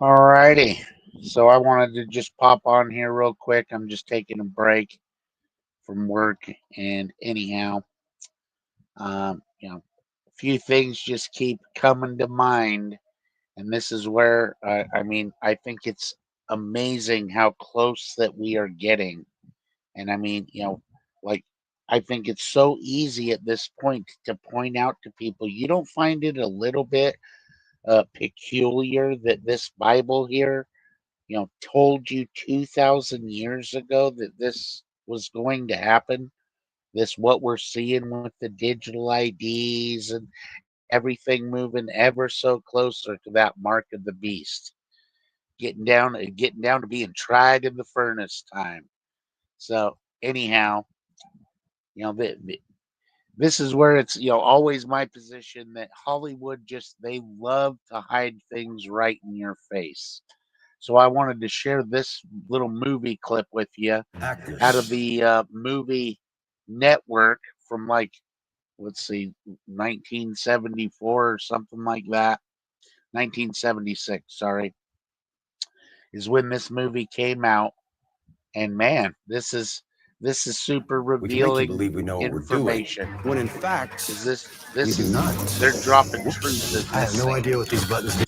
Alrighty. So I wanted to just pop on here real quick. I'm just taking a break from work, and anyhow, a few things just keep coming to mind, and this is where I think it's amazing how close that we are getting, and like I think it's so easy at this point to point out to people. You don't find it a little bit peculiar that this Bible here told you 2,000 years ago that this was going to happen. This, what we're seeing with the digital IDs and everything moving ever so closer to that mark of the beast, getting down to being tried in the furnace time. So, anyhow, you know, this is where it's always my position that Hollywood just they love to hide things right in your face. So I wanted to share this little movie clip with you out of Actors. the movie Network from, like, let's see, 1974 or something like that. 1976, sorry, is when this movie came out. And man, this is super We can make you revealing believe we know what we're doing, information when in fact, because this we this do is not. they're dropping truth Whoops. in I this have no scene. idea what these buttons do.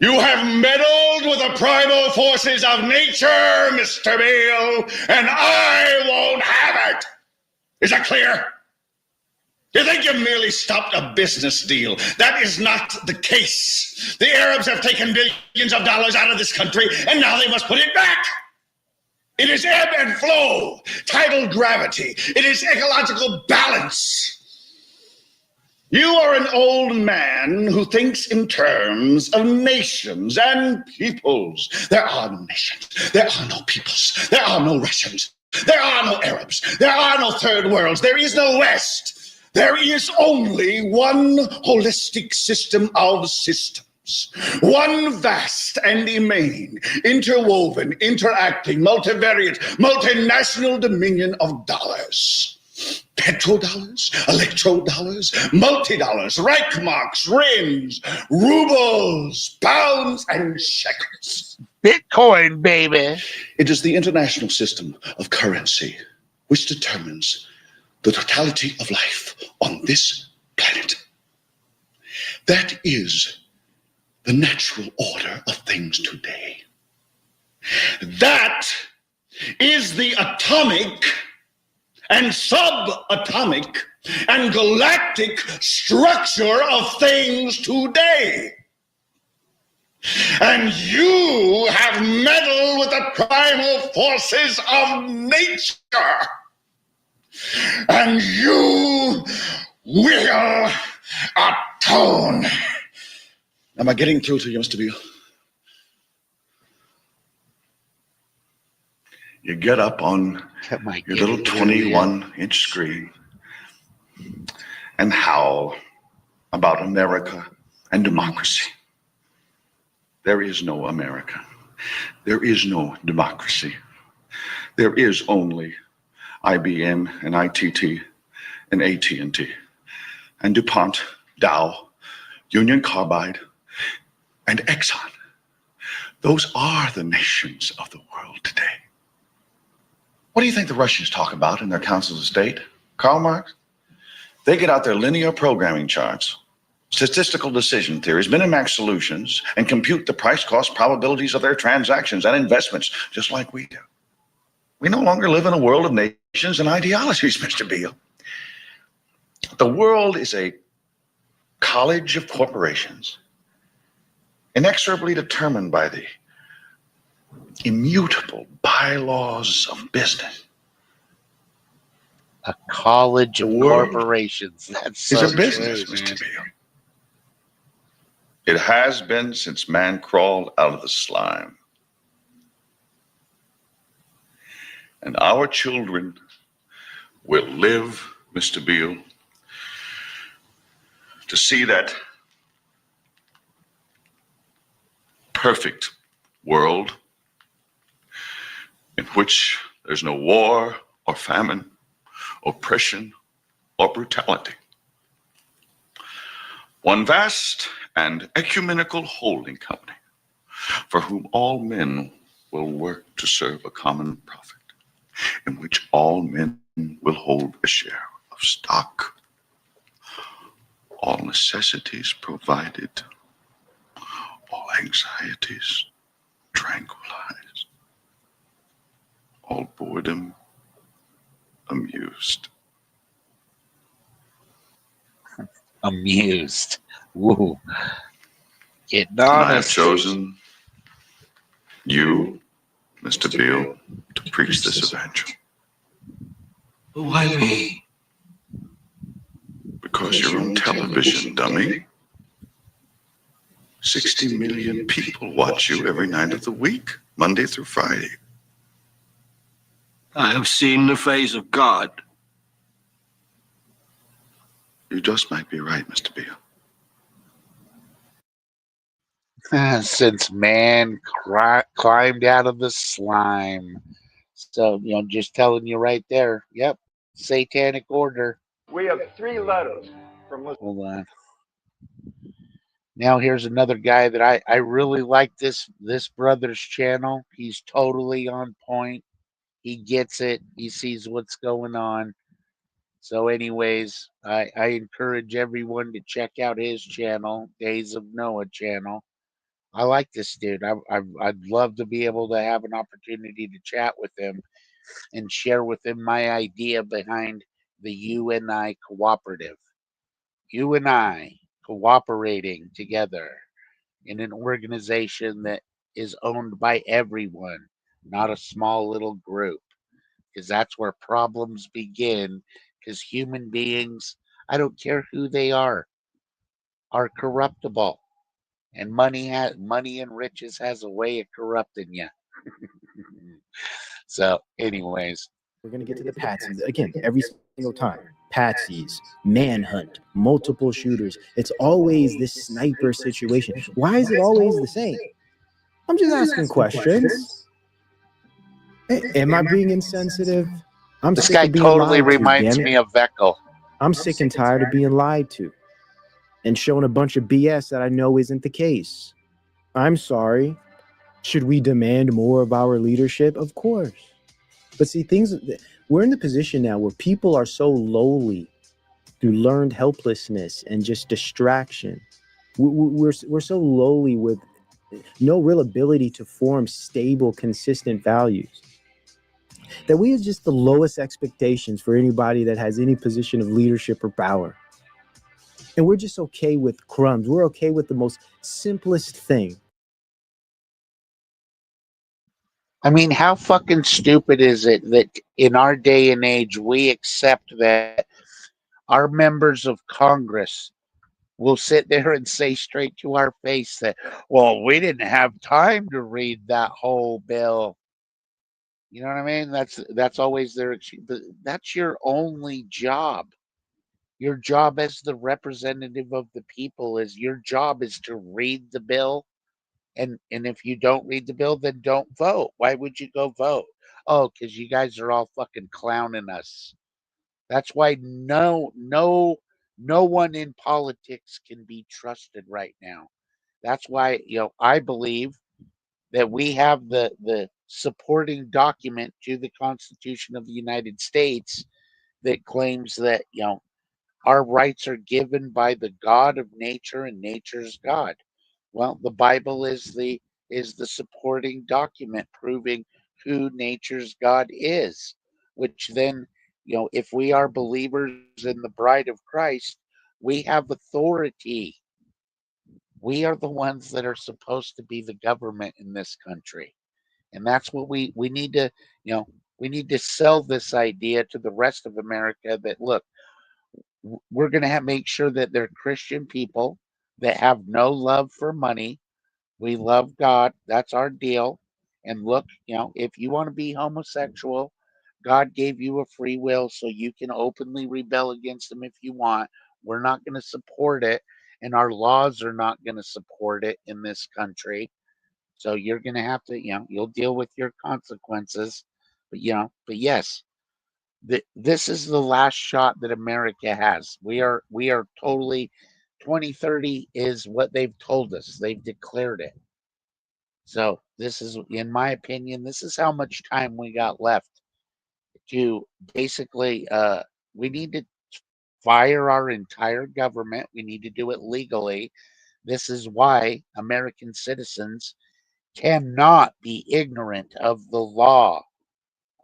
You have meddled with the primal forces of nature, Mr. Beale, and I won't have it. Is that clear? You think you merely stopped a business deal? That is not the case. The Arabs have taken billions of dollars out of this country, and now they must put it back. It is ebb and flow, tidal gravity. It is ecological balance. You are an old man who thinks in terms of nations and peoples. There are no nations. There are no peoples. There are no Russians. There are no Arabs. There are no third worlds. There is no West. There is only one holistic system of systems. One vast and immane, interwoven, interacting, multivariate, multinational dominion of dollars. Petrodollars, electrodollars, multi-dollars, Reichmarks, rins, rubles, pounds, and shekels. Bitcoin, baby. It is the international system of currency which determines the totality of life on this planet. That is the natural order of things today. That is the atomic and subatomic and galactic structure of things today. And you have meddled with the primal forces of nature. And you will atone. Am I getting through to you, Mr. Beale? You get up on your little 21-inch screen and howl about America and democracy. There is no America. There is no democracy. There is only IBM and ITT and AT&T and DuPont, Dow, Union Carbide, and Exxon. Those are the nations of the world today. What do you think the Russians talk about in their councils of state? Karl Marx? They get out their linear programming charts, statistical decision theories, Minimax solutions, and compute the price-cost probabilities of their transactions and investments, just like we do. We no longer live in a world of nations and ideologies, Mr. Beale. The world is a college of corporations, inexorably determined by the immutable bylaws of business. A college of corporations. That's so It's a business, true, Mr. man. Beale. It has been since man crawled out of the slime. And our children will live, Mr. Beale, to see that perfect world in which there's no war or famine, oppression or brutality. One vast and ecumenical holding company for whom all men will work to serve a common profit, in which all men will hold a share of stock, all necessities provided, all anxieties tranquilized, all boredom amused. Amused. Woo. Getting And I have honest. chosen you, Mr. Beale, to preach this evangel. Why me? Because you're on television, dummy. 60 million people watch you every night of the week, Monday through Friday. I have seen the face of God. You just might be right, Mr. Beale. Since man climbed out of the slime. So, just telling you right there. Yep. Satanic order. We have 3 letters from Hold on. Now here's another guy that I really like this brother's channel. He's totally on point. He gets it. He sees what's going on. So anyways, I encourage everyone to check out his channel, Days of Noah channel. I like this dude. I'd love to be able to have an opportunity to chat with him and share with him my idea behind the U.N.I cooperative. U.N.I cooperating together in an organization that is owned by everyone, not a small little group, because that's where problems begin. Because human beings, I don't care who they are corruptible, and money and riches has a way of corrupting you. So, anyways, We're going to get to the patsies again every single time. Patsies, manhunt, multiple shooters. It's always this sniper situation. Why is it always the same? I'm just asking questions. Am I being insensitive? I'm this sick guy of being totally lied to, reminds damn me it. of Veckel. I'm sick and tired of being lied to and shown a bunch of BS that I know isn't the case. I'm sorry. Should we demand more of our leadership? Of course. But see, we're in the position now where people are so lowly through learned helplessness and just distraction. We're so lowly with no real ability to form stable, consistent values that we have just the lowest expectations for anybody that has any position of leadership or power. And we're just okay with crumbs. We're okay with the most simplest thing. I mean, how fucking stupid is it that in our day and age we accept that our members of Congress will sit there and say straight to our face that, well, we didn't have time to read that whole bill. You know what I mean? That's always their excuse. But that's your only job. Your job as the representative of the people is your job is to read the bill. And if you don't read the bill, then don't vote. Why would you go vote? Oh, because you guys are all fucking clowning us. That's why no one in politics can be trusted right now. That's why, I believe that we have the supporting document to the Constitution of the United States that claims that, our rights are given by the God of nature and nature's God. Well, the Bible is the supporting document proving who nature's God is, which then, if we are believers in the bride of Christ, we have authority. We are the ones that are supposed to be the government in this country. And that's what we need to, we need to sell this idea to the rest of America that look, we're going to make sure that they're Christian people, that have no love for money. We love God. That's our deal. And look, if you want to be homosexual, God gave you a free will so you can openly rebel against him if you want. We're not going to support it, and our laws are not going to support it in this country. So you're going to have to, you'll deal with your consequences. But yes, this is the last shot that America has. We are totally 2030 is what they've told us. They've declared it. So this is, in my opinion, this is how much time we got left to basically. We need to fire our entire government. We need to do it legally. This is why American citizens cannot be ignorant of the law,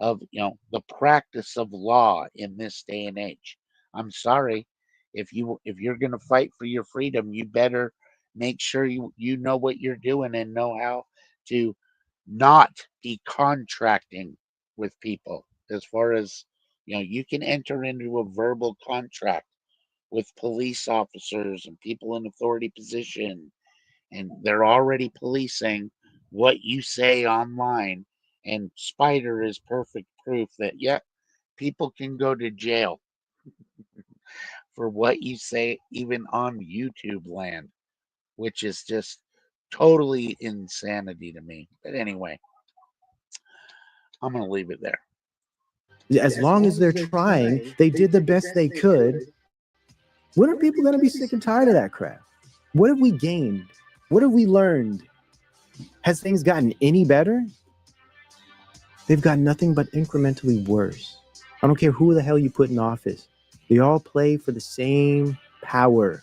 of the practice of law in this day and age. I'm sorry, if you're going to fight for your freedom, you better make sure you know what you're doing and know how to not be contracting with people. As far as you can enter into a verbal contract with police officers and people in authority position, and they're already policing what you say online. And Spider is perfect proof that, yeah, people can go to jail for what you say, even on YouTube land, which is just totally insanity to me. But anyway, I'm going to leave it there. As long as they're trying, they did the best they could. When are people going to be sick and tired of that crap? What have we gained? What have we learned? Has things gotten any better? They've got nothing but incrementally worse. I don't care who the hell you put in office. They all play for the same power.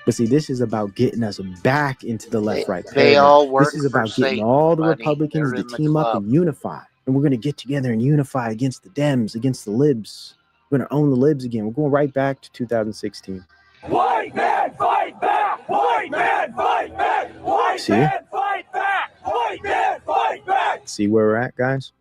But see, this is about getting us back into the left-right They paradigm. all work This is for about getting Satan, all the buddy. Republicans They're to in the team up club. and unify. And we're going to get together and unify against the Dems, against the libs. We're going to own the libs again. We're going right back to 2016. White man, fight back! White man, fight back! White man, fight back! White man, fight back! See where we're at, guys?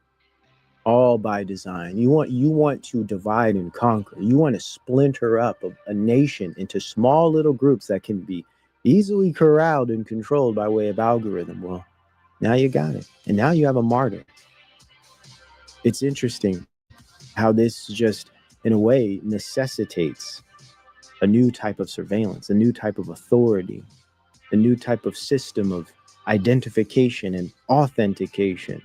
All by design. You want to divide and conquer. You want to splinter up a nation into small little groups that can be easily corralled and controlled by way of algorithm. Well, now you got it. And now you have a martyr. It's interesting how this just, in a way, necessitates a new type of surveillance, a new type of authority, a new type of system of identification and authentication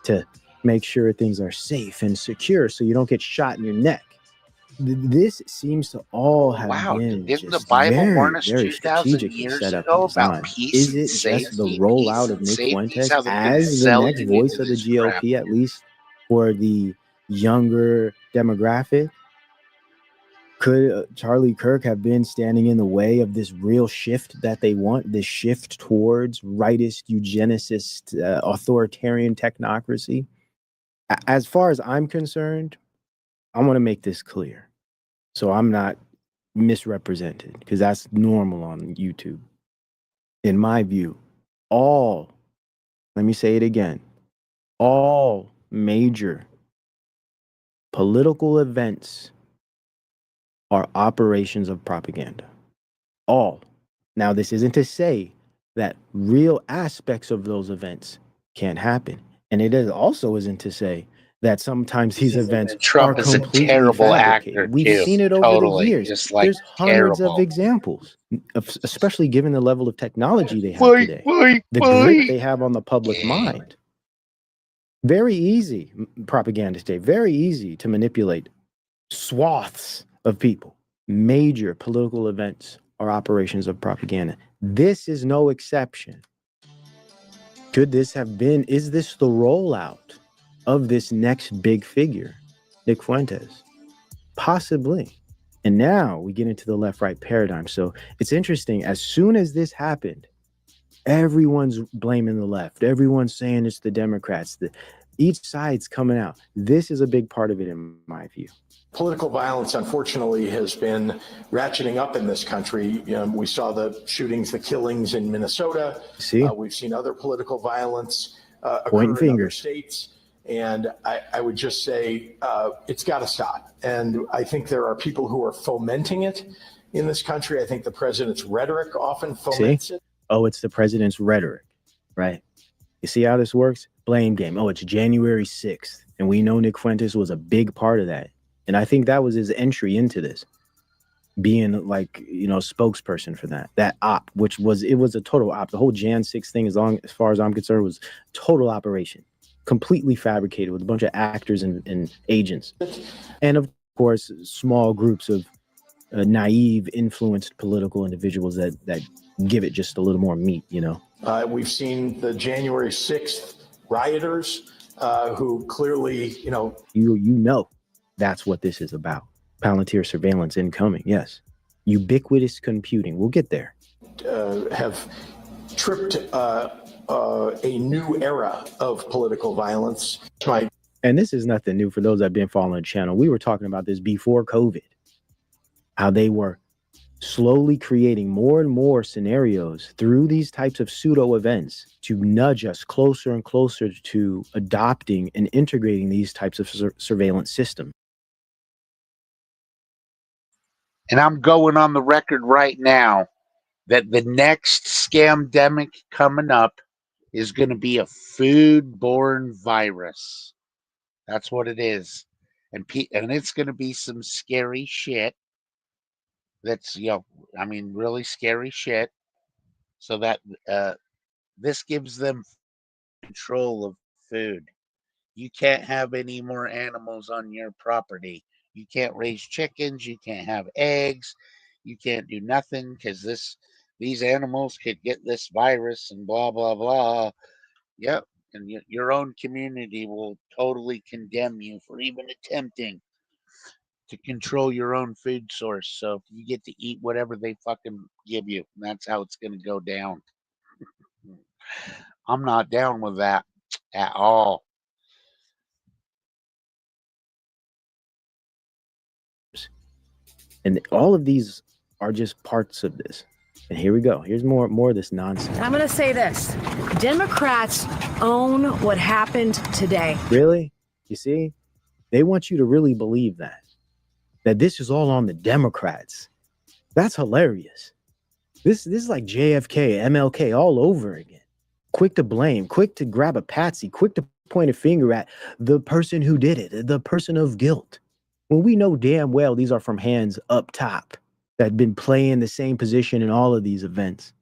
to make sure things are safe and secure so you don't get shot in your neck. This seems to all have been Didn't the just Bible very, warn us very 2,000 strategically years set up and ago about designed. peace Is and it just the safety? rollout Peace of and Nick safety is Fuentes how they're going to as the sell next you voice into of the this crap. GOP, at least for the younger demographic? Could Charlie Kirk have been standing in the way of this real shift that they want, this shift towards rightist, eugenicist, authoritarian technocracy? As far as I'm concerned, I want to make this clear so I'm not misrepresented, because that's normal on YouTube. In my view, let me say it again, all major political events are operations of propaganda. All. Now, this isn't to say that real aspects of those events can't happen. And it also isn't to say that sometimes these events Trump are is a completely terrible actor, fabricated. We've too. seen it over the Totally. years. Just like There's hundreds of terrible. examples, especially given the level of technology they have today, the grip they have on the public mind. Very easy, propaganda state, very easy to manipulate swaths of people. Major political events are operations of propaganda. This is no exception. Could this have been, is this the rollout of this next big figure, Nick Fuentes? Possibly. And now we get into the left-right paradigm. So it's interesting. As soon as this happened, everyone's blaming the left. Everyone's saying it's the Democrats. Each side's coming out. This is a big part of it, in my view. Political violence, unfortunately, has been ratcheting up in this country. We saw the shootings, the killings in Minnesota. We've seen other political violence occur in other states. And I would just say it's got to stop. And I think there are people who are fomenting it. in this country. I think the president's rhetoric often foments it. Oh, it's the president's rhetoric, right? You see how this works? Blame game. Oh, it's January 6th. And we know Nick Fuentes was a big part of that. And I think that was his entry into this, being like, spokesperson for that op, which was a total op. The whole Jan 6 thing, as far as I'm concerned, was total operation, completely fabricated with a bunch of actors and agents. And of course, small groups of naive, influenced political individuals that give it just a little more meat, We've seen the January 6th rioters who clearly, that's what this is about. Palantir surveillance incoming, yes. Ubiquitous computing, we'll get there. Have tripped a new era of political violence. And this is nothing new for those that have been following the channel. We were talking about this before COVID, how they were slowly creating more and more scenarios through these types of pseudo events to nudge us closer and closer to adopting and integrating these types of surveillance systems. And I'm going on the record right now that the next scamdemic coming up is going to be a foodborne virus. That's what it is. And it's going to be some scary shit. That's, really scary shit. So that this gives them control of food. You can't have any more animals on your property. You can't raise chickens. You can't have eggs. You can't do nothing because these animals could get this virus and blah, blah, blah. Yep. And your own community will totally condemn you for even attempting to control your own food source. So you get to eat whatever they fucking give you. That's how it's going to go down. I'm not down with that at all. And all of these are just parts of this. And here we go. Here's more of this nonsense. I'm going to say this. Democrats own what happened today. Really? You see? They want you to really believe that this is all on the Democrats. That's hilarious. This is like JFK, MLK all over again. Quick to blame, quick to grab a patsy, quick to point a finger at the person who did it, the person of guilt. When we know damn well these are from hands up top that have been playing the same position in all of these events.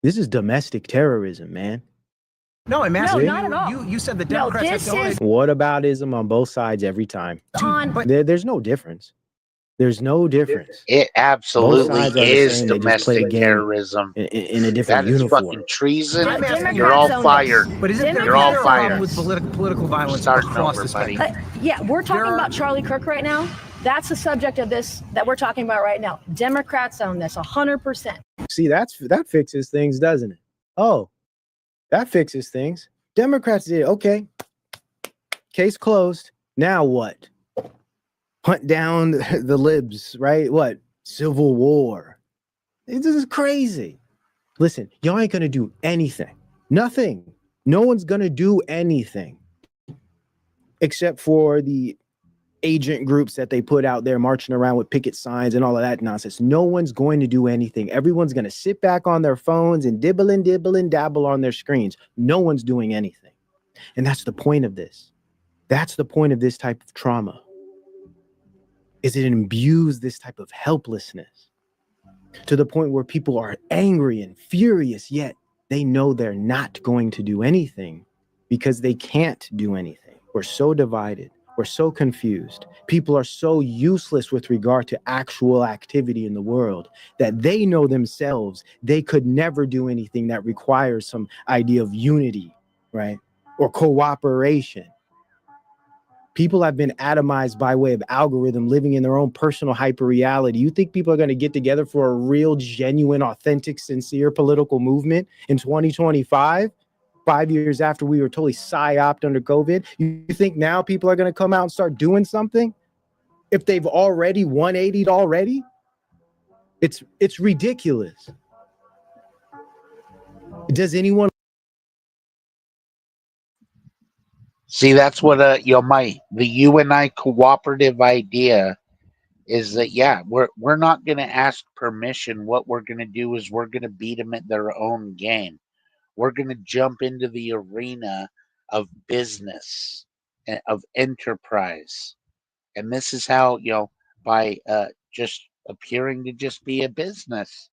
This is domestic terrorism, man. No, I'm asking you. Not at all. You said the Democrats have Whataboutism on both sides every time. There's no difference. There's no difference. It absolutely is domestic terrorism in a different uniform. That is fucking treason. You're all fired. But isn't there You're all fired with political violence across the spectrum? Yeah, we're talking about Charlie Kirk right now. That's the subject of this that we're talking about right now. Democrats own this 100%. See, that fixes things, doesn't it? Oh, that fixes things. Democrats did. Okay. Case closed. Now what? Hunt down the libs, right? What? Civil war. This is crazy. Listen, y'all ain't gonna do anything. Nothing. No one's gonna do anything. Except for the agent groups that they put out there marching around with picket signs and all of that nonsense. No one's going to do anything. Everyone's going to sit back on their phones and dibble and dabble on their screens. No one's doing anything. And that's the point of this. That's the point of this type of trauma. Is it imbues this type of helplessness to the point where people are angry and furious, yet they know they're not going to do anything because they can't do anything. We're so divided. We're so confused. People are so useless with regard to actual activity in the world that they know themselves they could never do anything that requires some idea of unity, right? Or cooperation. People have been atomized by way of algorithm, living in their own personal hyper-reality. You think people are going to get together for a real, genuine, authentic, sincere political movement in 2025? 5 years after we were totally psyoped under COVID, you think now people are going to come out and start doing something? If they've already 180'd already? It's ridiculous. Does anyone see? That's what the U.N.I cooperative idea is that, yeah, we're not going to ask permission. What we're going to do is we're going to beat them at their own game. We're going to jump into the arena of business, of enterprise. And this is how, by just appearing to just be a business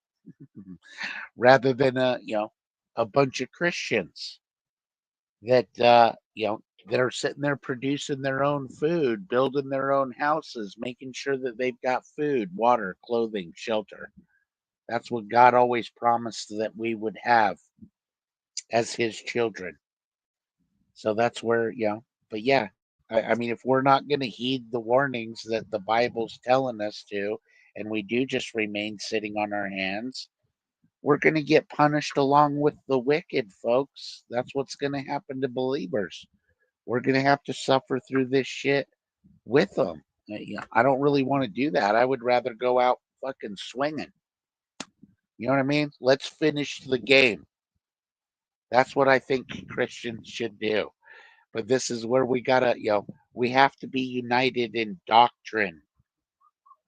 rather than a bunch of Christians that, that are sitting there producing their own food, building their own houses, making sure that they've got food, water, clothing, shelter. That's what God always promised that we would have as his children. So that's where, but yeah, I mean, if we're not going to heed the warnings that the Bible's telling us to, and we do just remain sitting on our hands, we're going to get punished along with the wicked, folks. That's what's going to happen to believers. We're going to have to suffer through this shit with them. I don't really want to do that. I would rather go out fucking swinging. You know what I mean? Let's finish the game. That's what I think Christians should do. But this is where we gotta, we have to be united in doctrine.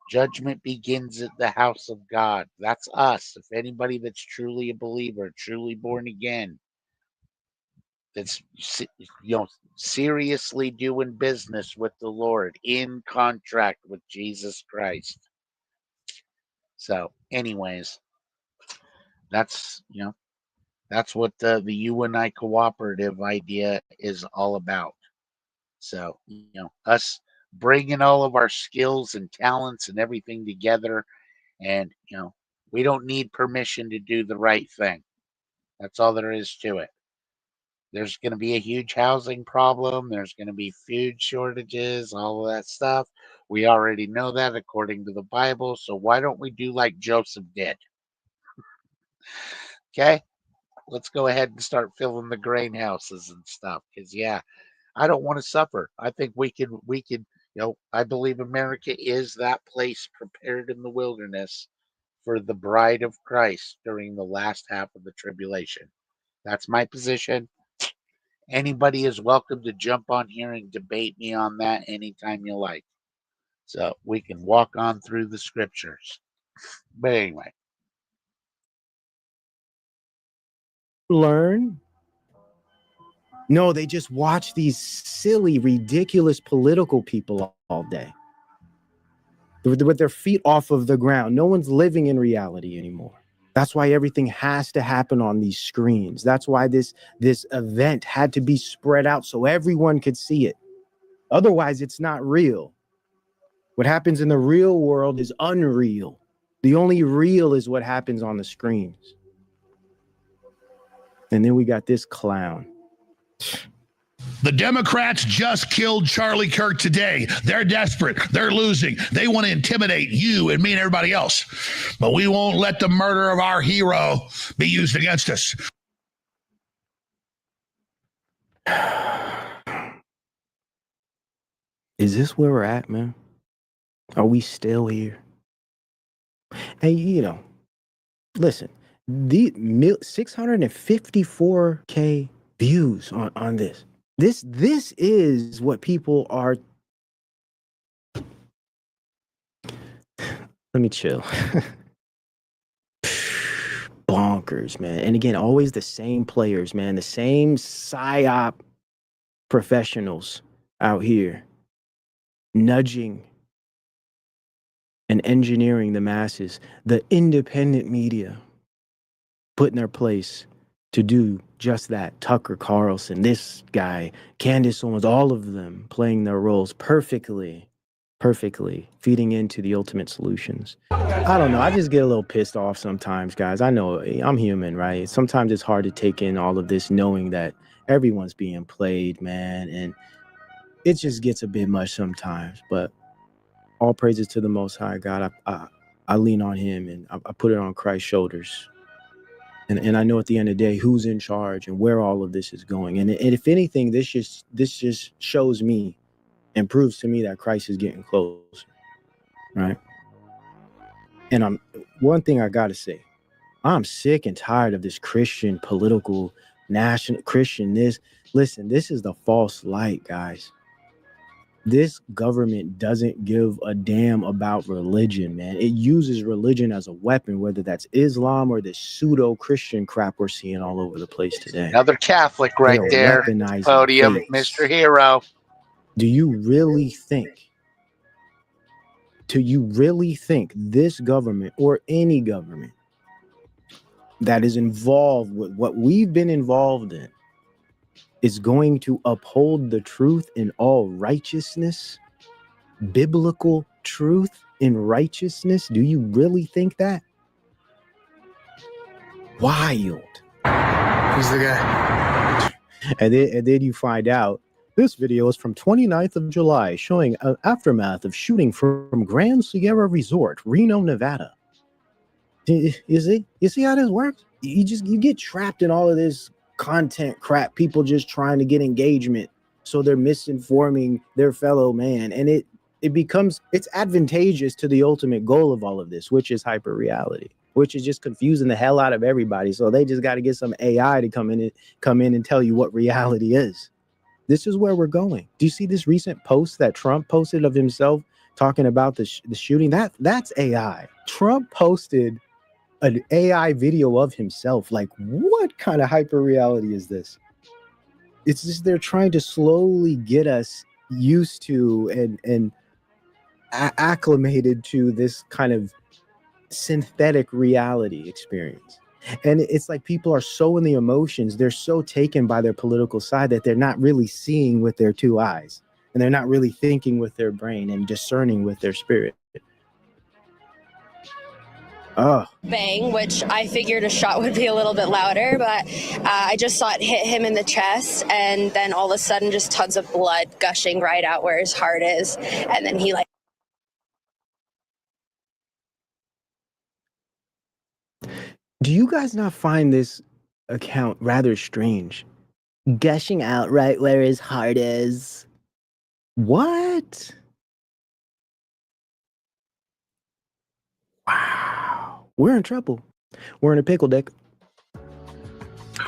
Judgment begins at the house of God. That's us. If anybody that's truly a believer, truly born again, that's seriously doing business with the Lord, in contract with Jesus Christ. So, anyways, that's that's what the U.N.I cooperative idea is all about. So, us bringing all of our skills and talents and everything together, and we don't need permission to do the right thing. That's all there is to it. There's going to be a huge housing problem. There's going to be food shortages, all of that stuff. We already know that according to the Bible. So why don't we do like Joseph did? Okay, let's go ahead and start filling the grain houses and stuff. Because yeah, I don't want to suffer. I think we can, I believe America is that place prepared in the wilderness for the bride of Christ during the last half of the tribulation. That's my position. Anybody is welcome to jump on here and debate me on that anytime you like. So we can walk on through the scriptures. But anyway. Learn. No, they just watch these silly, ridiculous political people all day with their feet off of the ground. No one's living in reality anymore. That's why everything has to happen on these screens. That's why this event had to be spread out so everyone could see it. Otherwise, it's not real. What happens in the real world is unreal. The only real is what happens on the screens. And then we got this clown. The Democrats just killed Charlie Kirk today. They're desperate. They're losing. They want to intimidate you and me and everybody else. But we won't let the murder of our hero be used against us. Is this where we're at, man? Are we still here? And, listen, the 654K views on this. This is what people are. Let me chill. Bonkers, man. And again, always the same players, man. The same psyop professionals out here nudging and engineering the masses. The independent media put in their place to do just that. Tucker Carlson, this guy, Candace Owens, all of them playing their roles perfectly, feeding into the ultimate solutions. I don't know. I just get a little pissed off sometimes, guys. I know I'm human, right? Sometimes it's hard to take in all of this knowing that everyone's being played, man. And it just gets a bit much sometimes. But all praises to the Most High God. I lean on him and I put it on Christ's shoulders. And I know at the end of the day who's in charge and where all of this is going. And if anything, this just shows me and proves to me that Christ is getting closer, right? And one thing I gotta say, I'm sick and tired of this Christian political national Christian this. Listen, this is the false light, guys. This government doesn't give a damn about religion, man. It uses religion as a weapon, whether that's Islam or this pseudo-Christian crap we're seeing all over the place today. Another Catholic right there. Weaponizing Podium, faiths. Mr. Hero. Do you really think this government or any government that is involved with what we've been involved in is going to uphold the truth in all righteousness, biblical truth in righteousness? Do you really think that? Wild. Who's the guy? And then you find out this video is from 29th of July showing an aftermath of shooting from Grand Sierra Resort, Reno, Nevada. You see how this works? You get trapped in all of this content crap, people just trying to get engagement, so they're misinforming their fellow man, and it's advantageous to the ultimate goal of all of this, which is hyper reality, which is just confusing the hell out of everybody. So they just got to get some AI to come in and tell you what reality is. This is where we're going. Do you see this recent post that Trump posted of himself talking about the shooting? That's AI. Trump posted an AI video of himself. Like, what kind of hyper reality is this? It's just they're trying to slowly get us used to and acclimated to this kind of synthetic reality experience. And it's like people are so in the emotions, they're so taken by their political side that they're not really seeing with their two eyes, and they're not really thinking with their brain and discerning with their spirit. Oh. Bang, which I figured a shot would be a little bit louder, but I just saw it hit him in the chest, and then all of a sudden just tons of blood gushing right out where his heart is, and then he Do you guys not find this account rather strange? Gushing out right where his heart is. What? Wow. We're in trouble. We're in a pickle, Dick.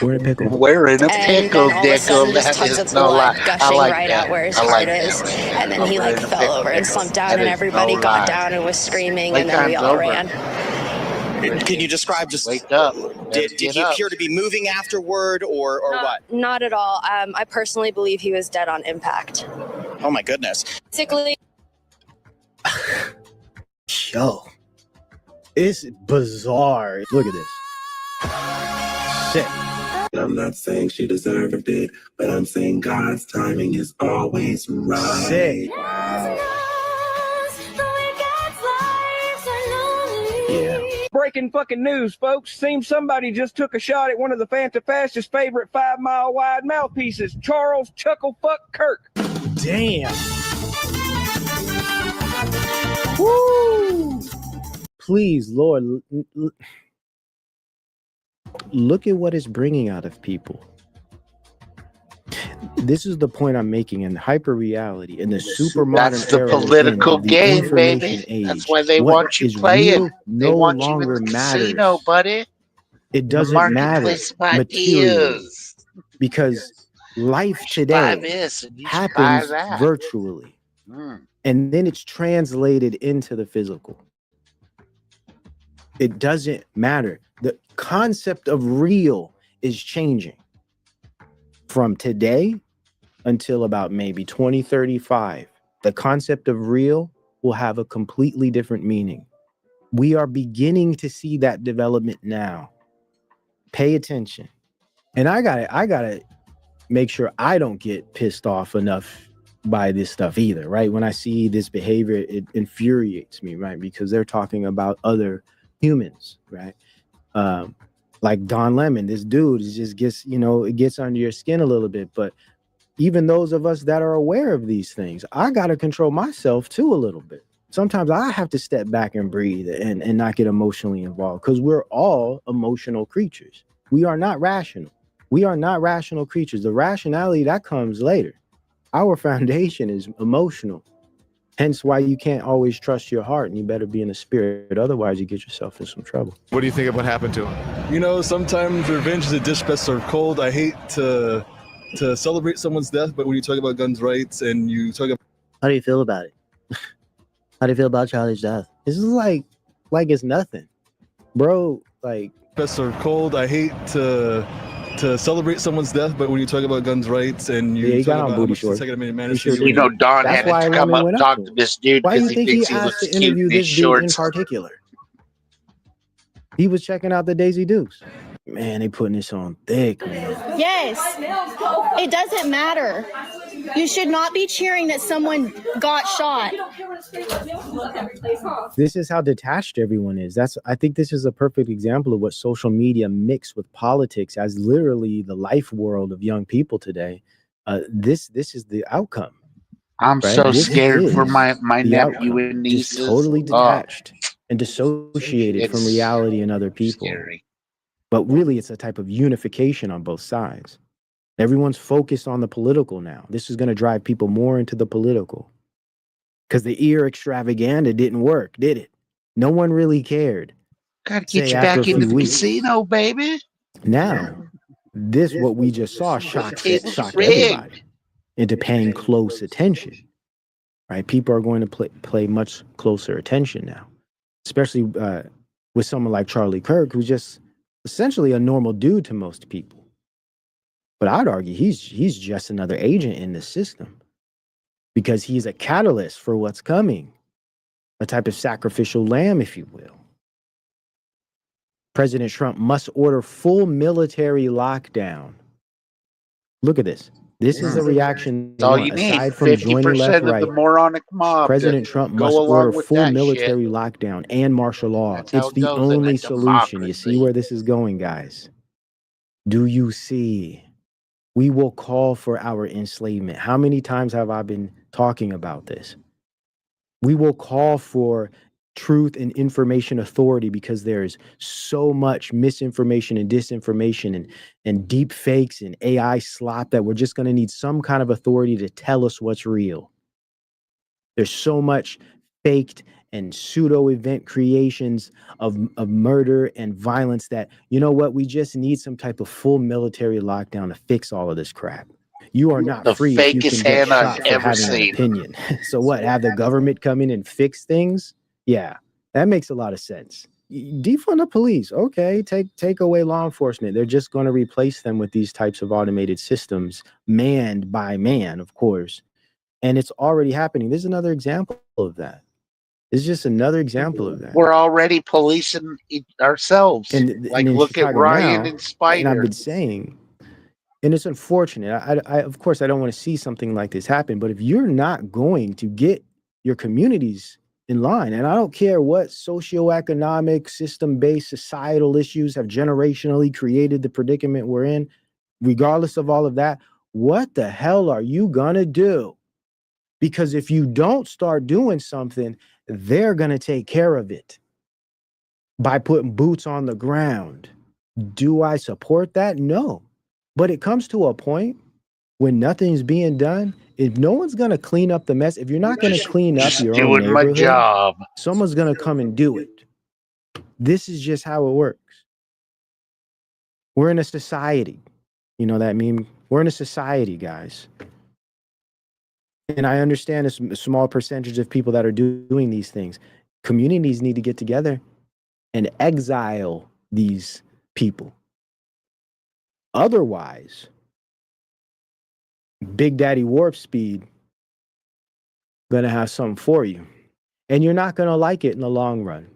We're in a pickle. We're in a pickle, Dick. Just tons of blood gushing right out where his heart is, and then he fell over and slumped down, and everybody got down and was screaming, and then we all ran. Can you describe just wake up? Did he appear to be moving afterward, or what? Not at all. I personally believe he was dead on impact. Oh my goodness. Basically. Yo, it's bizarre. Look at this. Sick. I'm not saying she deserved it, but I'm saying God's timing is always right. Sick. Yeah. Breaking fucking news, folks. Seems somebody just took a shot at one of the Fantafast's favorite 5-mile-wide mouthpieces, Charles Chucklefuck Kirk. Damn. Woo! Please, Lord, look at what it's bringing out of people. This is the point I'm making in hyper reality, in the super modern That's the era, political the game, baby. age. That's why they What want you is playing. real They no want you longer in the matters. casino, buddy. It doesn't matter Marketplace of materially, ideas. because life You buy today this and you should buy happens that. virtually, and then it's translated into the physical. It doesn't matter. The concept of real is changing from today until about maybe 2035. The concept of real will have a completely different meaning. We are beginning to see that development now. Pay attention. And I gotta make sure I don't get pissed off enough by this stuff either, right? When I see this behavior, it infuriates me, right? Because they're talking about other humans, right? Like Don Lemon, this dude just gets, it gets under your skin a little bit. But even those of us that are aware of these things, I got to control myself too a little bit. Sometimes I have to step back and breathe and not get emotionally involved, because we're all emotional creatures. We are not rational. We are not rational creatures. The rationality, that comes later. Our foundation is emotional. Hence why you can't always trust your heart, and you better be in the spirit. Otherwise, you get yourself in some trouble. What do you think of what happened to him? Sometimes revenge is a dish best served cold. I hate to celebrate someone's death, but when you talk about guns rights and you talk about... How do you feel about it? How do you feel about Charlie's death? This is like it's nothing, bro. Like, Best served cold. I hate to celebrate someone's death, but when you talk about guns rights and you yeah, he talk got on about how booty much the shorts. Second Amendment He matters sure to you, You did. know, Don That's had to why come Lemon up went and up talk to to him. this dude Why do because you he think he thinks he asked looks to cute interview in his this dude in shorts. particular? He was checking out the Daisy Dukes. Man, they putting this on thick, man. Yes, it doesn't matter. You should not be cheering that someone got shot. This is how detached everyone is. I think this is a perfect example of what social media mixed with politics as literally the life world of young people today. This is the outcome. I'm Right? so This scared for is my the nephew outcome. and Just nieces. totally detached and dissociated from It's reality and other people. scary. But really, it's a type of unification on both sides. Everyone's focused on the political now. This is going to drive people more into the political. Because the ear extravaganza didn't work, did it? No one really cared. Gotta get Say you after a back into few the weeks. casino, baby. Now, this what we just saw shocked everybody rigged. into paying close attention. Right? People are going to play much closer attention now, especially with someone like Charlie Kirk, who's just essentially a normal dude to most people. But I'd argue he's just another agent in the system because he's a catalyst for what's coming, a type of sacrificial lamb, if you will. President Trump must order full military lockdown. Look at this. This is a reaction That's they all want you need. aside from joining left 50% of the right. moronic mob to President Trump go must order along with full that shit. military lockdown and martial law. That's how It's it the goes in a only solution. You see democracy. where this is going, guys? Do you see? We will call for our enslavement. How many times have I been talking about this? We will call for truth and information authority because there's so much misinformation and disinformation and deep fakes and AI slop that we're just going to need some kind of authority to tell us what's real. There's so much faked and pseudo event creations of murder and violence that, you know what, we just need some type of full military lockdown to fix all of this crap. You are not The free if you fakest can get hand I've shot for ever having an seen. opinion. So what, have the government come in and fix things? Yeah, that makes a lot of sense. Defund the police. Okay, take away law enforcement. They're just going to replace them with these types of automated systems, manned by man, of course. And it's already happening. There's another example of that. It's just another example of that. We're already policing ourselves. And Like, in look Chicago at Ryan now, and Spider. and I've been saying, and it's unfortunate. I of course, I don't want to see something like this happen. But if you're not going to get your communities in line, and I don't care what socioeconomic, system-based, societal issues have generationally created the predicament we're in, regardless of all of that, what the hell are you gonna do? Because if you don't start doing something, they're going to take care of it by putting boots on the ground. Do I support that? No. But it comes to a point when nothing's being done. If no one's going to clean up the mess, if you're not going to clean up your own doing my neighborhood, job. someone's going to come and do it. This is just how it works. We're in a society. You know that meme? We're in a society, guys. And I understand a small percentage of people that are doing these things. Communities need to get together and exile these people. Otherwise, Big Daddy Warp Speed gonna have something for you. And you're not gonna like it in the long run.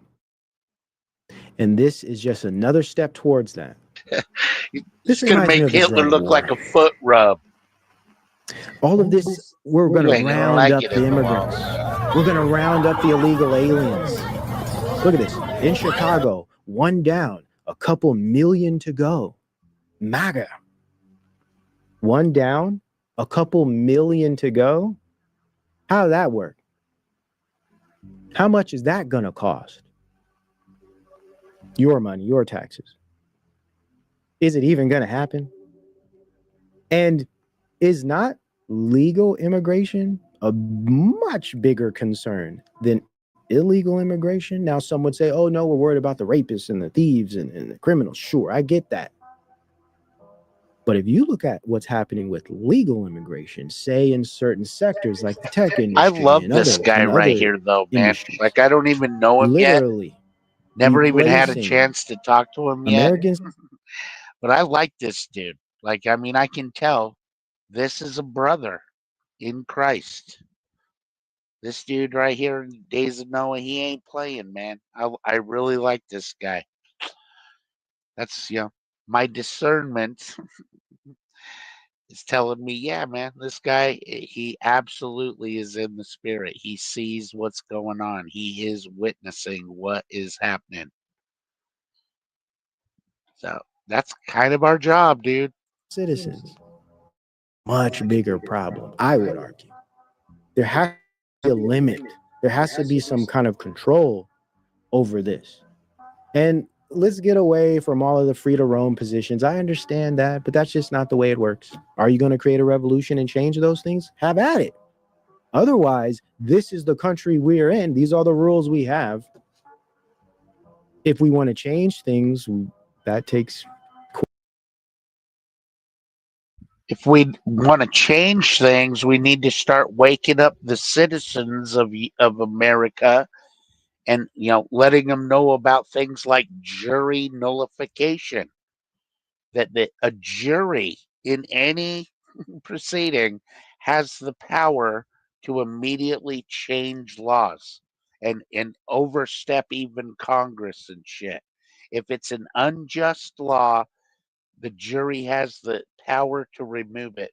And this is just another step towards that. It's going to make Hitler look like a foot rub. All of this, we're going to round up the immigrants. We're going to round up the illegal aliens. Look at this. In Chicago, one down, a couple million to go. MAGA. One down, a couple million to go. How did that work? How much is that going to cost? Your money, your taxes. Is it even going to happen? And is not legal immigration a much bigger concern than illegal immigration? Now, some would say, oh, no, we're worried about the rapists and the thieves and the criminals. Sure, I get that. But if you look at what's happening with legal immigration, say in certain sectors like the tech I industry love and this guy right other here, though, man. industries, Like, I don't even know him yet. literally Never even had a replacing chance to talk to him yet. Americans. But I like this dude. Like, I mean, I can tell this is a brother in Christ. This dude right here in Days of Noah, he ain't playing, man. I really like this guy. That's, my discernment is telling me, yeah, man, this guy, he absolutely is in the spirit. He sees what's going on. He is witnessing what is happening. So that's kind of our job, dude. Citizens, much bigger problem, I would argue. There has to be a limit. There has to be some kind of control over this. And let's get away from all of the free to roam positions. I understand that, but that's just not the way it works. Are you going to create a revolution and change those things? Have at it. Otherwise, this is the country we're in. These are the rules we have. If we want to change things, that takes. If we want to change things, we need to start waking up the citizens of America and letting them know about things like jury nullification. That a jury in any proceeding has the power to immediately change laws and overstep even Congress and shit. If it's an unjust law, the jury has the power to remove it.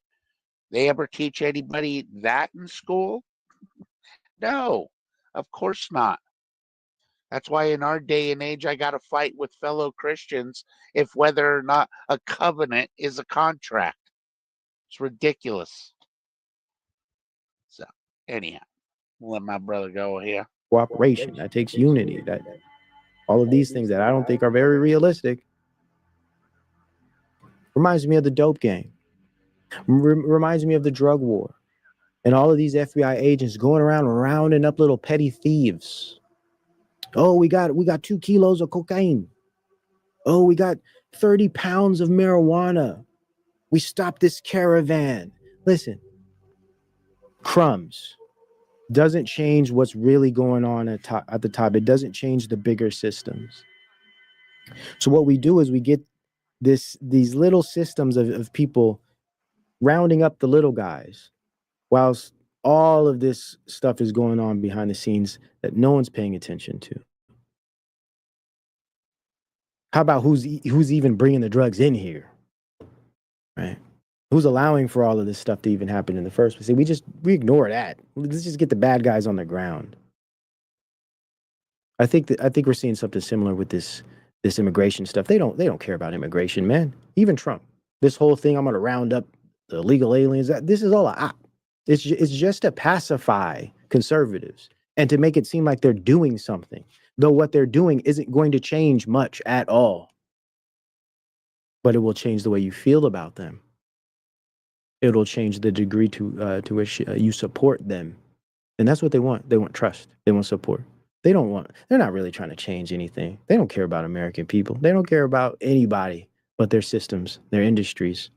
They ever teach anybody that in school? No, of course not. That's why in our day and age, I got to fight with fellow Christians if whether or not a covenant is a contract. It's ridiculous. So, anyhow, we'll let my brother go here. Cooperation. That takes unity. That all of these things that I don't think are very realistic. Reminds me of the dope game. Reminds me of the drug war. And all of these FBI agents going around rounding up little petty thieves. Oh, we got 2 kilos of cocaine. Oh, we got 30 pounds of marijuana. We stopped this caravan. Listen, crumbs doesn't change what's really going on at the top. It doesn't change the bigger systems. So what we do is we get these little systems of people rounding up the little guys, whilst all of this stuff is going on behind the scenes that no one's paying attention to. How about who's even bringing the drugs in here, right? Who's allowing for all of this stuff to even happen in the first place? See, we ignore that. Let's just get the bad guys on the ground. I think we're seeing something similar with this immigration stuff. They don't care about immigration, man. Even Trump. This whole thing, I'm going to round up the illegal aliens. This is all a op. It's just to pacify conservatives and to make it seem like they're doing something, though what they're doing isn't going to change much at all. But it will change the way you feel about them. It'll change the degree to which you support them. And that's what they want. They want trust. They want support. They're not really trying to change anything. They don't care about American people. They don't care about anybody but their systems, their industries,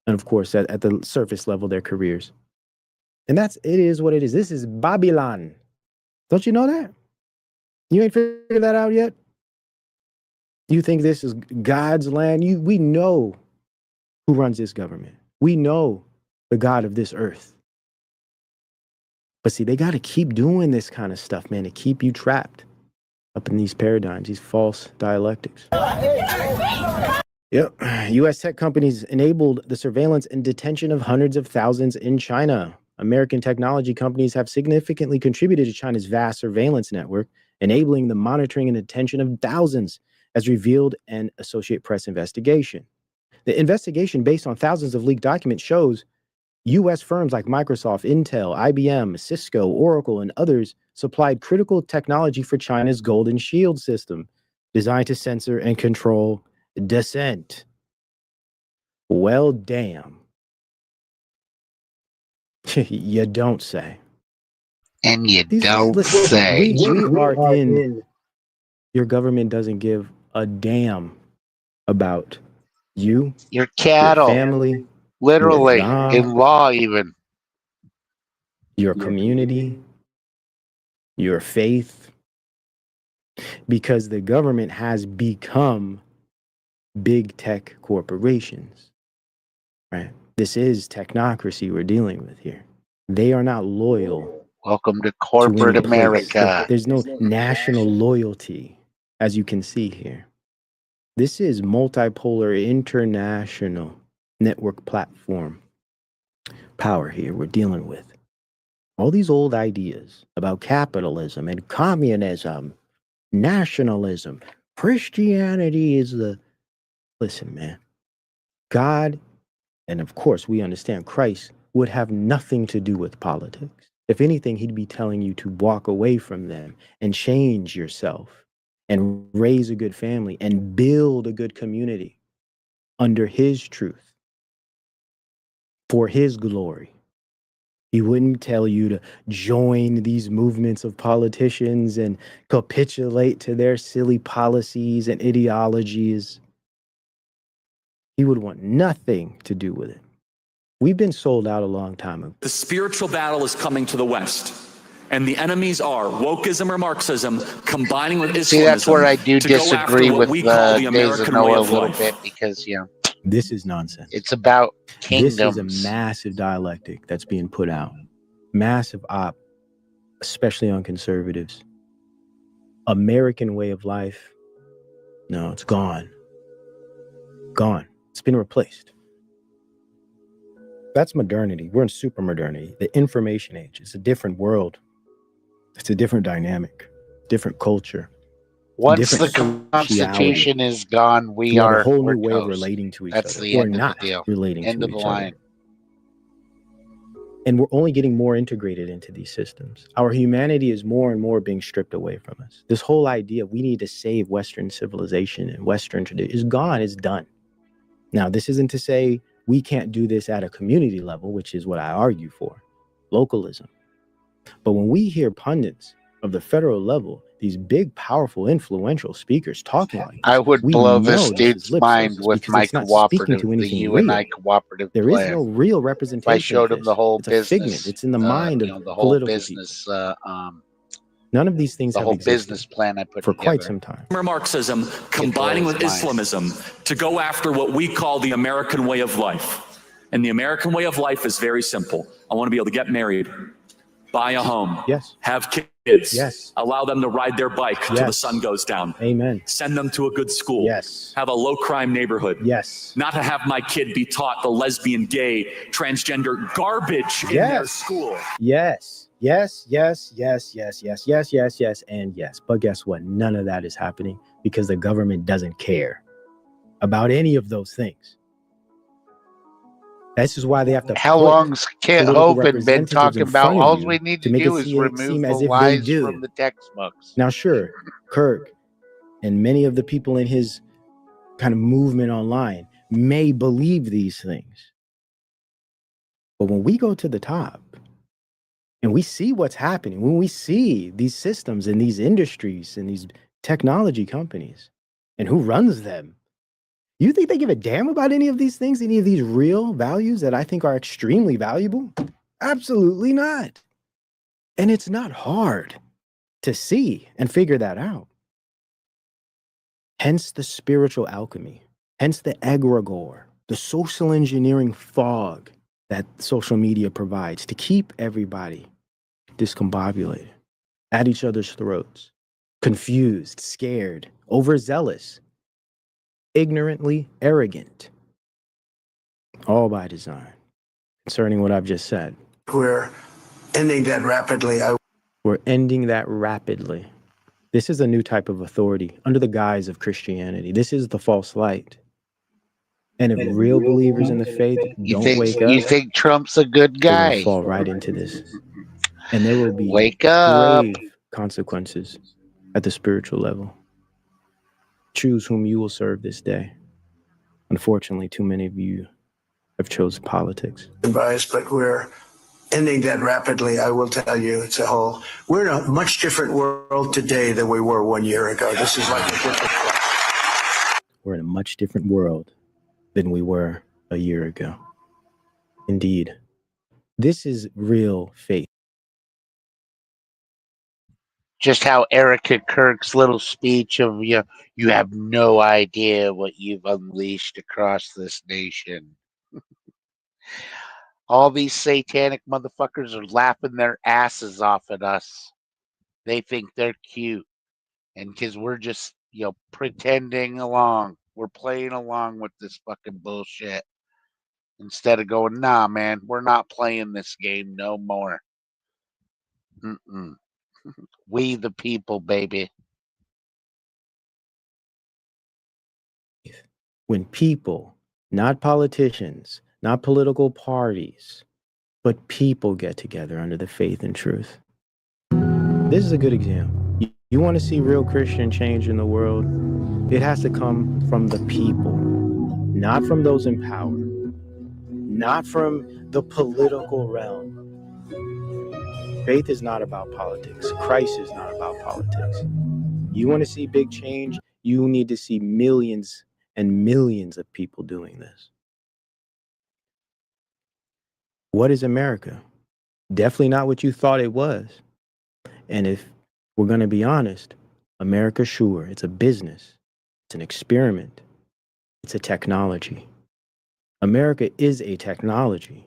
and of course, at the surface level, their careers. And it is what it is. This is Babylon. Don't you know that? You ain't figured that out yet? You think this is God's land? We know who runs this government. We know the God of this earth. But see, they got to keep doing this kind of stuff, man, to keep you trapped up in these paradigms, these false dialectics. Yep. U.S. tech companies enabled the surveillance and detention of hundreds of thousands in China. American technology companies have significantly contributed to China's vast surveillance network, enabling the monitoring and detention of thousands, as revealed in Associated Press investigation. The investigation, based on thousands of leaked documents, shows U.S. firms like Microsoft, Intel, IBM, Cisco, Oracle, and others supplied critical technology for China's Golden Shield system, designed to censor and control dissent. Well, damn. You don't say. And you don't say. We are in. Your government doesn't give a damn about You, your your cattle, family, your literally, job, in law even. your community, your faith, because the government has become big tech corporations, right? This is technocracy we're dealing with here. They are not loyal Welcome to to corporate any place. America. There's no national loyalty, as you can see here. This is multipolar international network platform power here we're dealing with. All these old ideas about capitalism and communism, nationalism, Christianity is the. Listen, man. God, and of course we understand Christ, would have nothing to do with politics. If anything, he'd be telling you to walk away from them and change yourself and raise a good family and build a good community under his truth for his glory. He wouldn't tell you to join these movements of politicians and capitulate to their silly policies and ideologies. He would want nothing to do with it. We've been sold out a long time ago. The spiritual battle is coming to the West, and the enemies are wokeism or Marxism combining with Islamism. See, that's where I do to go disagree after what with we call the Days of American way Noah a of little life. bit because, This is nonsense. it's about This is a kingdoms. massive dialectic that's being put out. Massive op, especially on conservatives. American way of life, no, it's gone. Gone. It's been replaced. That's modernity. We're in super modernity. The information age. It's a different world. It's a different dynamic, different culture. Once the different Constitution is gone, we have a whole we're new way of toast. relating to each That's other. the We're end of not the deal. relating End to of the each line. other. And we're only getting more integrated into these systems. Our humanity is more and more being stripped away from us. This whole idea we need to save Western civilization and Western tradition is gone. It's done. Now, this isn't to say we can't do this at a community level, which is what I argue for, localism. But when we hear pundits of the federal level, these big, powerful, influential speakers talking like this, I would we blow know this this dude's is lip mind service with because my it's not speaking cooperative, to the anything U.N.I. real. cooperative There is plan. no real If I representation showed of him the this. whole It's a figment. business, It's in the mind of the whole political business, people. None of these things the have whole existed business plan I put for quite together. some time. Or Marxism combining with Islamism to go after what we call the American way of life. And the American way of life is very simple. I want to be able to get married, buy a home, have kids, allow them to ride their bike till the sun goes down. Amen. Send them to a good school. Have a low crime neighborhood. Not to have my kid be taught the lesbian, gay, transgender garbage in their school. Yes, and yes. But guess what? None of that is happening because the government doesn't care about any of those things. This is why they have to How put long's Kent political Hovind been representatives talking in about? front All of you we need to to make do it is seem remove as the if they lies do. from the textbooks. Now, sure, Kirk and many of the people in his kind of movement online may believe these things. But when we go to the top and we see what's happening, when we see these systems and these industries and these technology companies and who runs them, you think they give a damn about any of these things, any of these real values that I think are extremely valuable? Absolutely not. And it's not hard to see and figure that out. Hence the spiritual alchemy, hence the egregore, the social engineering fog that social media provides to keep everybody discombobulated, at each other's throats, confused, scared, overzealous, ignorantly arrogant, all by design. Concerning what I've just said, We're ending that rapidly. We're ending that rapidly. This is a new type of authority under the guise of Christianity. This is the false light. And if real believers in the faith don't wake up, You think Trump's a good they're going guy? to fall right into this. And there will be Wake up. grave consequences at the spiritual level. Choose whom you will serve this day. Unfortunately, too many of you have chosen politics. Bias, but we're ending that rapidly. I will tell you, it's a whole. We're in a much different world today than we were 1 year ago. This is like a different. We're in a much different world than we were a year ago. Indeed, this is real faith. Just how Erica Kirk's little speech of you have no idea what you've unleashed across this nation. All these satanic motherfuckers are laughing their asses off at us. They think they're cute. And because we're just, pretending along. We're playing along with this fucking bullshit. Instead of going, nah, man, we're not playing this game no more. Mm-mm. We the people, baby. When people, not politicians, not political parties, but people get together under the faith and truth. This is a good example. You want to see real Christian change in the world? It has to come from the people, not from those in power, not from the political realm. Faith is not about politics. Christ is not about politics. You want to see big change? You need to see millions and millions of people doing this. What is America? Definitely not what you thought it was. And if we're going to be honest, America, sure, it's a business. It's an experiment. It's a technology. America is a technology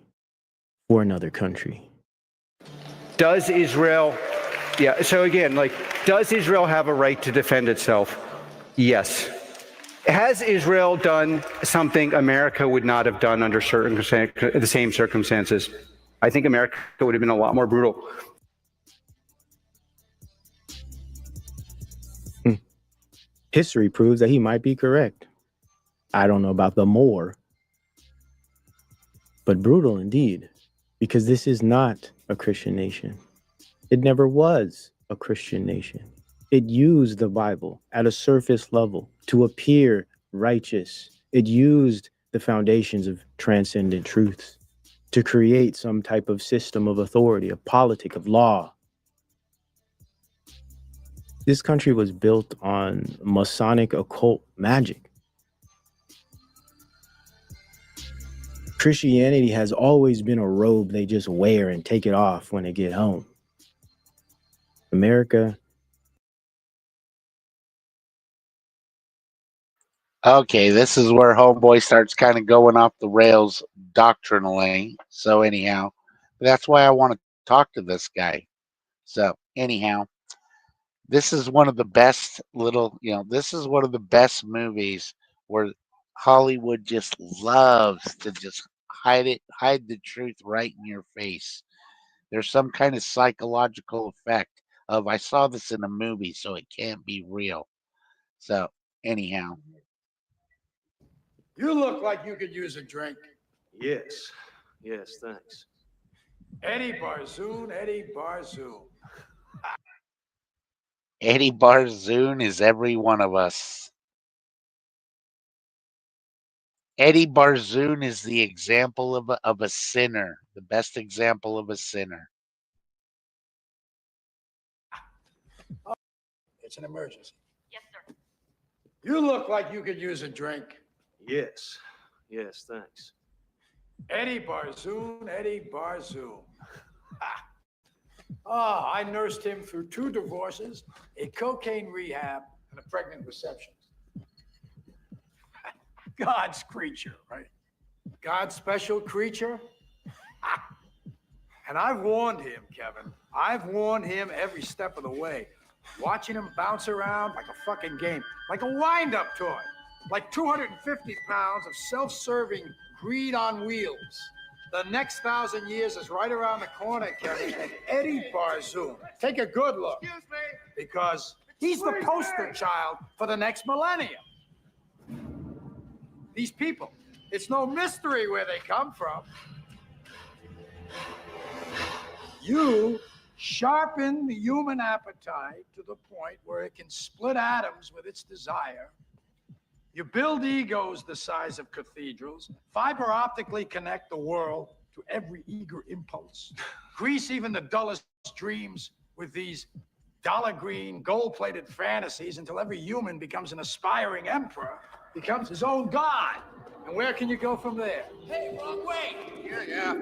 for another country. Does Israel, so again, does Israel have a right to defend itself? Yes. Has Israel done something America would not have done under the same circumstances? I think America would have been a lot more brutal. History proves that he might be correct. I don't know about the more, but brutal indeed, because this is not a Christian nation. It never was a Christian nation. It used the Bible at a surface level to appear righteous. It used the foundations of transcendent truths to create some type of system of authority, of politic, of law. This country was built on Masonic occult magic. Christianity has always been a robe they just wear and take it off when they get home. America. Okay, this is where Homeboy starts kind of going off the rails doctrinally. So anyhow, that's why I want to talk to this guy. So anyhow, this is one of the best this is one of the best movies where Hollywood just loves to just hide the truth right in your face. There's some kind of psychological effect of, I saw this in a movie, so it can't be real. So anyhow. You look like you could use a drink. Yes. Yes, thanks. Eddie Barzoon, Eddie Barzoon. Eddie Barzoon is every one of us. Eddie Barzoon is the example of a sinner, the best example of a sinner. It's an emergency. Yes, sir. You look like you could use a drink. Yes. Yes, thanks. Eddie Barzoon, Eddie Barzoon. Oh, I nursed him through 2 divorces, a cocaine rehab, and a pregnant reception. God's creature, right? God's special creature. And I've warned him, Kevin. I've warned him every step of the way. Watching him bounce around like a fucking game, like a wind-up toy, like 250 pounds of self-serving greed on wheels. The next 1,000 years is right around the corner, Kevin, and Eddie Barzoon. Take a good look. Excuse me. Because he's the poster child for the next millennium. These people, it's no mystery where they come from. You sharpen the human appetite to the point where it can split atoms with its desire. You build egos the size of cathedrals, fiber optically connect the world to every eager impulse, grease even the dullest dreams with these dollar green, gold-plated fantasies until every human becomes an aspiring emperor, becomes his own god. And where can you go from there? Hey, wrong way. Yeah.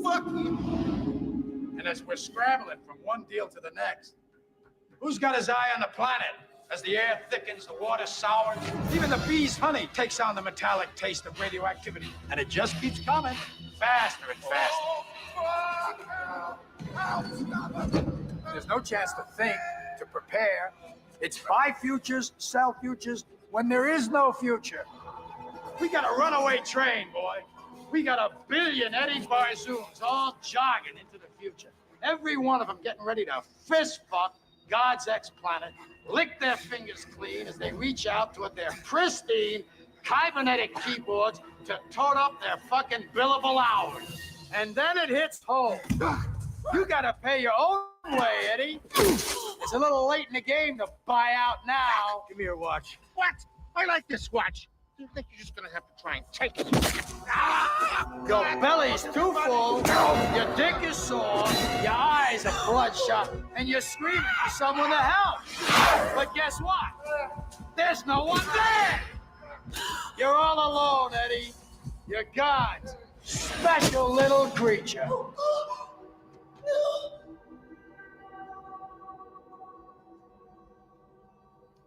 Fuck you. And as we're scrambling from one deal to the next, who's got his eye on the planet? As the air thickens, the water sours, even the bee's honey takes on the metallic taste of radioactivity. And it just keeps coming, faster and faster. There's no chance to think, to prepare. It's buy futures, sell futures, when there is no future. We got a runaway train, boy. We got 1 billion Eddie Barzoons all jogging into the future. Every one of them getting ready to fist fuck God's ex-planet, lick their fingers clean as they reach out toward their pristine kybernetic keyboards to tote up their fucking billable hours. And then it hits home. You gotta pay your own way, Eddie. It's a little late in the game to buy out now. Give me your watch. What? I like this watch. You think you're just gonna have to try and take it? Your belly's too full, your dick is sore, your eyes are bloodshot, and you're screaming for someone to help. But guess what? There's no one there. You're all alone, Eddie. You're God's special little creature.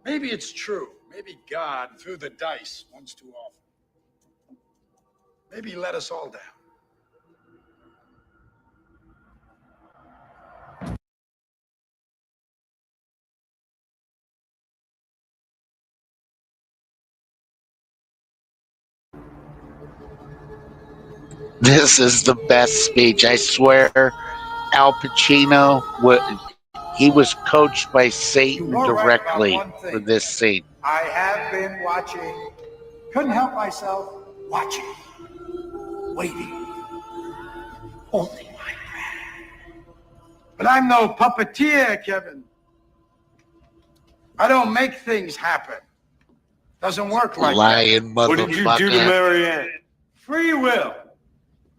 Maybe it's true. Maybe God threw the dice once too often. Maybe he let us all down. This is the best speech. I swear, Al Pacino, he was coached by Satan directly for this scene. I have been watching. Couldn't help myself watching. Waiting. Only my breath. But I'm no puppeteer, Kevin. I don't make things happen. Doesn't work like Lying that. motherfucker. What did you do to Marianne? Free will.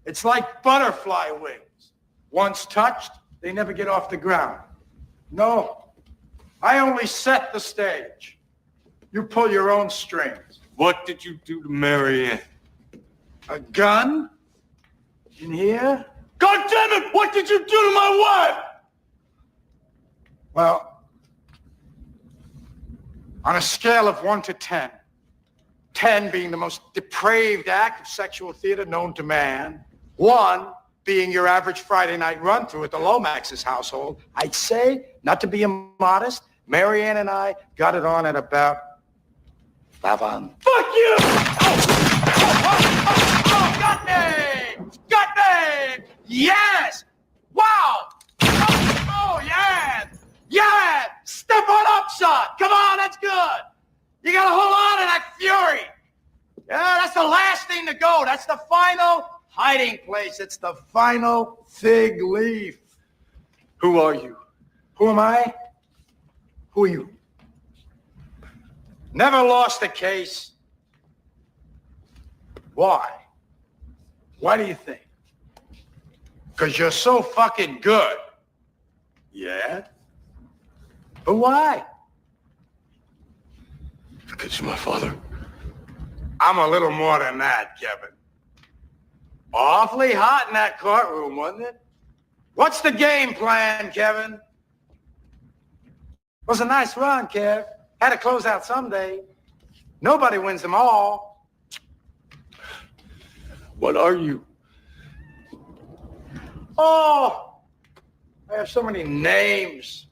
It's like butterfly wings. Once touched, they never get off the ground. No. I only set the stage. You pull your own strings. What did you do to Marianne? A gun? In here? God damn it! What did you do to my wife? Well, on a scale of 1 to 10, 10 being the most depraved act of sexual theater known to man, 1 being your average Friday night run-through at the Lomax's household, I'd say, not to be immodest, Marianne and I got it on at about 7. Fuck you! Got me! Got me! Yes! Wow! Oh, yeah! Yeah! Step on up, son! Come on, that's good! You gotta hold on to that fury! Yeah, that's the last thing to go. That's the final hiding place. It's the final fig leaf. Who are you? Who am I? Who are you? Never lost a case. Why? Why do you think? Because you're so fucking good. Yeah? But why? Because you're my father. I'm a little more than that, Kevin. Awfully hot in that courtroom, wasn't it? What's the game plan, Kevin? Was a nice run, Kev. Had to close out someday. Nobody wins them all. What are you? Oh, I have so many names.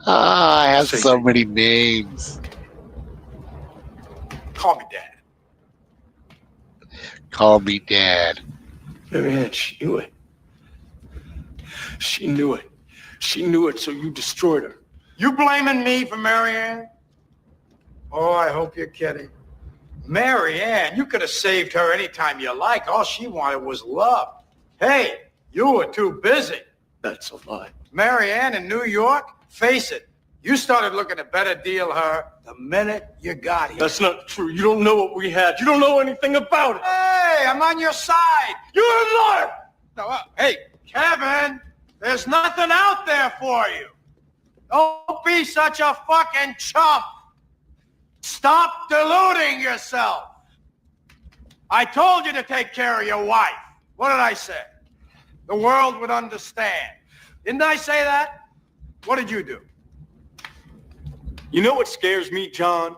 I have so many names. Call me Dad. Call me Dad. Marianne, she knew it. She knew it. She knew it, so you destroyed her. You blaming me for Marianne? Oh, I hope you're kidding. Marianne, you could have saved her anytime you like. All she wanted was love. Hey, you were too busy. That's a lie. Marianne in New York? Face it, you started looking to better deal her the minute you got here. That's not true. You don't know what we had. You don't know anything about it. Hey, I'm on your side. You're a liar. No, hey, Kevin, there's nothing out there for you. Don't be such a fucking chump. Stop deluding yourself. I told you to take care of your wife. What did I say? The world would understand. Didn't I say that? What did you do? You know what scares me, John?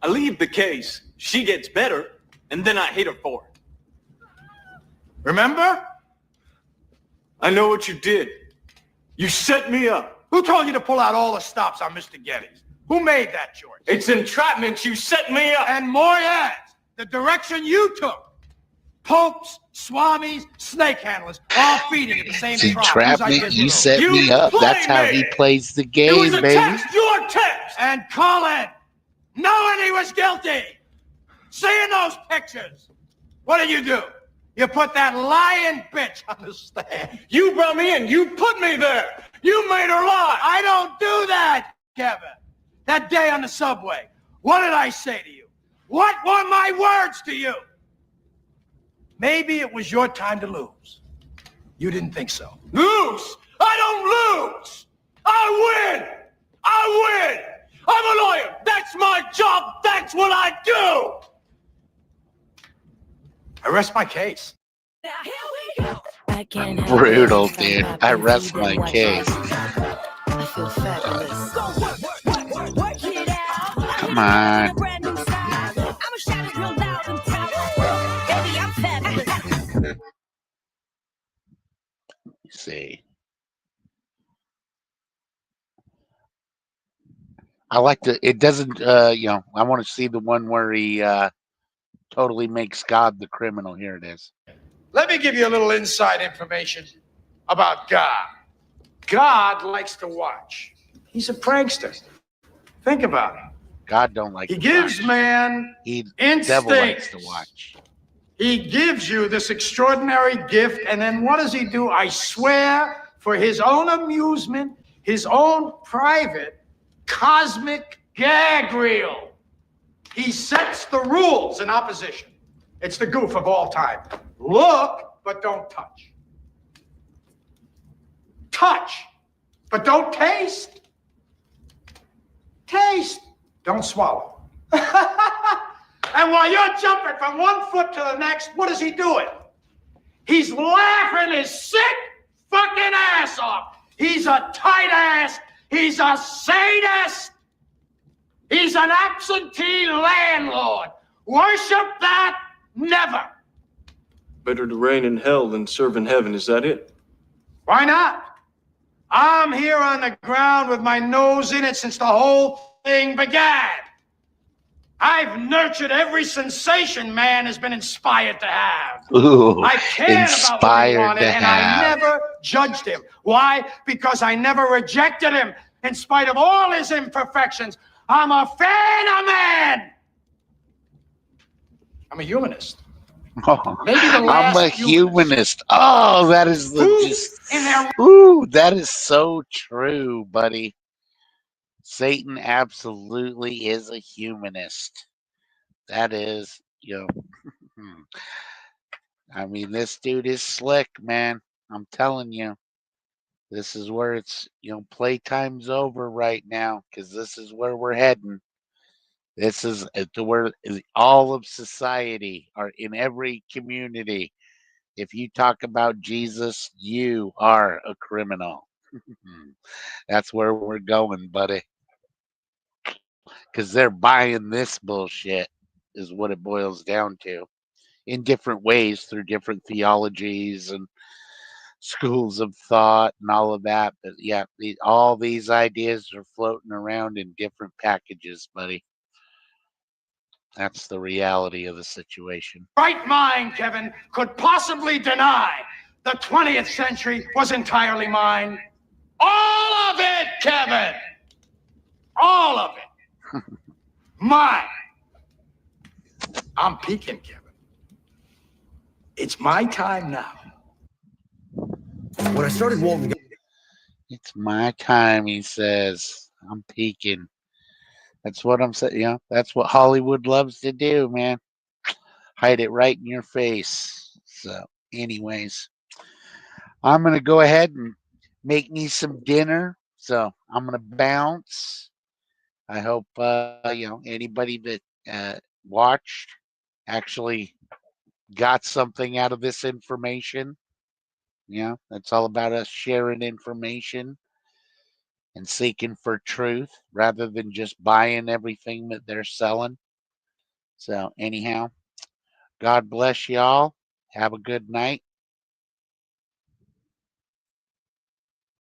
I leave the case, she gets better, and then I hate her for it. Remember? I know what you did. You set me up. Who told you to pull out all the stops on Mr. Geddes? Who made that choice? It's entrapment. You set me up. And more yet, the direction you took. Popes, swamis, snake handlers, all feeding at the same It's trough. entrapment. You set me up. That's how he plays the game, It was a baby. text, your text. And Colin, knowing he was guilty, seeing those pictures, what did you do? You put that lying bitch on the stand. You brought me in. You put me there. You made her lie. I don't do that, Kevin. That day on the subway, what did I say to you? What were my words to you? Maybe it was your time to lose. You didn't think so. Lose? I don't lose. I win. I win. I'm a lawyer. That's my job. That's what I do. I rest my case. Brutal, dude. I rest my case. Come on. Let's see. I like to. It doesn't. I want to see the one where he totally makes God the criminal. Here it is. Let me give you a little inside information about God. God likes to watch. He's a prankster. Think about it. God don't like. He gives man devil likes to instincts. watch. He gives you this extraordinary gift, and then what does he do? I swear, for his own amusement, his own private cosmic gag reel. He sets the rules in opposition. It's the goof of all time. Look, but don't touch. Touch, but don't taste. Taste, don't swallow. And while you're jumping from one foot to the next, what is he doing? He's laughing his sick fucking ass off. He's a tight ass. He's a sadist. He's an absentee landlord. Worship that? Never. Better to reign in hell than serve in heaven. Is that it? Why not? I'm here on the ground with my nose in it since the whole thing began. I've nurtured every sensation man has been inspired to have. Ooh, I cared about what he wanted, and I have. never judged him. Why? Because I never rejected him. In spite of all his imperfections, I'm a fan of man. I'm a humanist. Maybe the I'm last a humanist. Oh, that is the just. Ooh, that is so true, buddy. Satan absolutely is a humanist. That is, I mean, this dude is slick, man. I'm telling you. This is where it's, playtime's over right now because this is where we're heading. This is to where all of society are in every community. If you talk about Jesus, you are a criminal. That's where we're going, buddy. Because they're buying this bullshit, is what it boils down to, in different ways through different theologies and schools of thought and all of that. But yeah, all these ideas are floating around in different packages, buddy. That's the reality of the situation. Right mind, Kevin, could possibly deny the 20th century was entirely mine. All of it, Kevin. All of it. Mine. I'm peaking, Kevin. It's my time now. When I started Walton, It's my time, he says. I'm peaking. That's what I'm saying. That's what Hollywood loves to do, man. Hide it right in your face. So, anyways, I'm going to go ahead and make me some dinner. So, I'm going to bounce. I hope, anybody that watched actually got something out of this information. Yeah, it's all about us sharing information and seeking for truth rather than just buying everything that they're selling. So anyhow, God bless y'all. Have a good night.